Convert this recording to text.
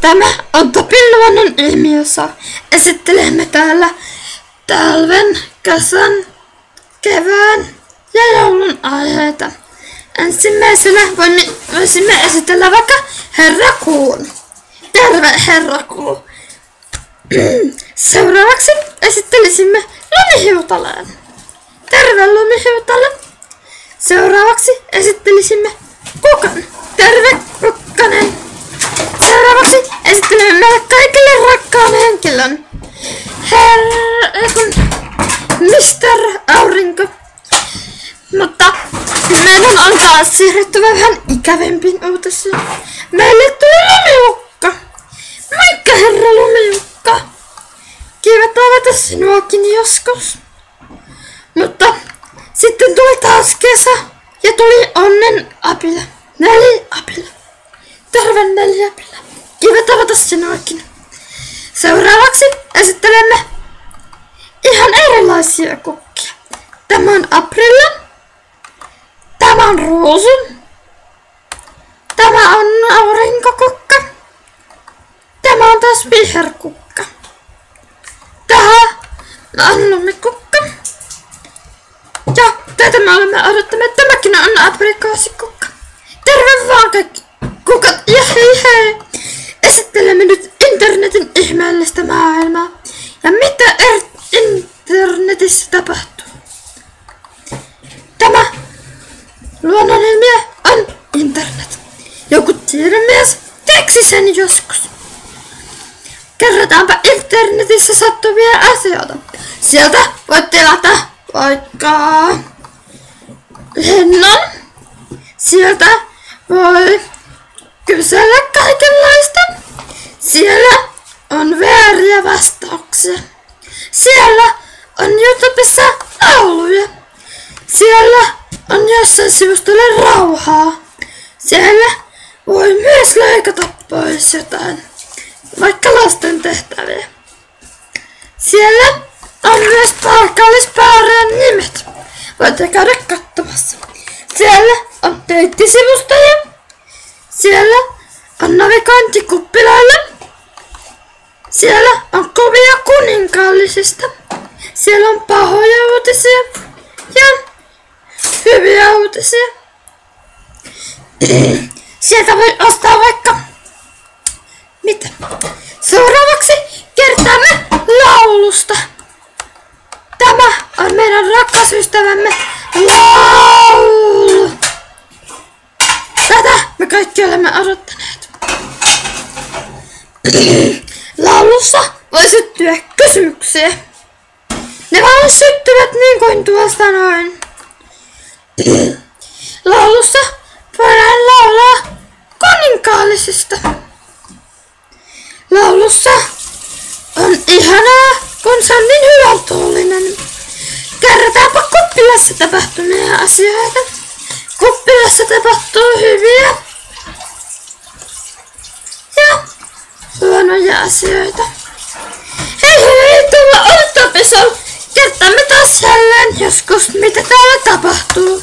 Tämä on Topin luonnon ilmiössä. Esittelemme täällä talven, kesän, kevään ja joulun aiheita. Ensimmäisenä voisimme esitellä vaikka Herra Kuun. Terve Herra Kuu! Seuraavaksi esittelisimme Lumihiutaleen. Terve Lumihiutale! Seuraavaksi esittelisimme Kukan. Terve Kukkanen! Seuraavaksi esittelemme meille kaikille rakkaan henkilön. Mr. Aurinko. Mutta meidän on taas siirryttävä vähän ikävempiin uutisiin. Meille tuli lumiukka. Moikka herra lumiukka. Kiva tavata sinuakin joskus. Mutta sitten tuli taas kesä ja tuli onnen apila. Neliapila. Terve Neliapila. Kiva tavata sinuakin. Seuraavaksi esittelemme ihan erilaisia kukkia. Tämä on Aprilla. Tämä on Ruusu. Tämä on Aurinkokukka. Tämä on taas Viherkukka. Tämä on Lumikukka. Ja tätä me olemme odottaneet. Tämäkin on aprikoosikukka. Terve vaan kaikki kukat ja hei hei! Esittelemme nyt internetin ihmeellistä maailmaa. Ja mitä internetissä tapahtuu? Tämä luonnonilmiö on internet. Joku tiedemies keksi sen joskus. Kerrotaanpa internetissä sattuvia asioita. Sieltä voit tilata vaikka lennon. Sieltä voi kysellä kaikenlaista. Siellä on vääriä vastauksia. Siellä on YouTubessa lauluja. Siellä on jossain sivustolle rauhaa. Siellä voi myös leikata pois jotain, vaikka lasten tehtäviä. Siellä on myös paikallispäärien nimet. Voitte käydä katsomassa. Siellä on deittisivustoja. Siellä on navigointikuppilaille. Siellä on kuvia kuninkaallisista. Siellä on pahoja uutisia ja hyviä uutisia. Sieltä voi ostaa vaikka mitä. Seuraavaksi kertaamme laulusta. Tämä on meidän rakas ystävämme laulu. Tätä me kaikki olemme odottaneet. Laulussa voi syttyä kysymyksiä. Ne vaan syttyvät niin kuin tuosta noin. Laulussa voidaan laulaa kuninkaallisista. Laulussa on ihanaa, kun se on niin hyväntuulinen. Kerrotaanpa kuppilassa tapahtuneita asioita. Kuppilassa tapahtuu hyviä ja huonoja asioita. Hei hei, tuolla on Topisol. Kertaamme taas jälleen joskus, mitä täällä tapahtuu.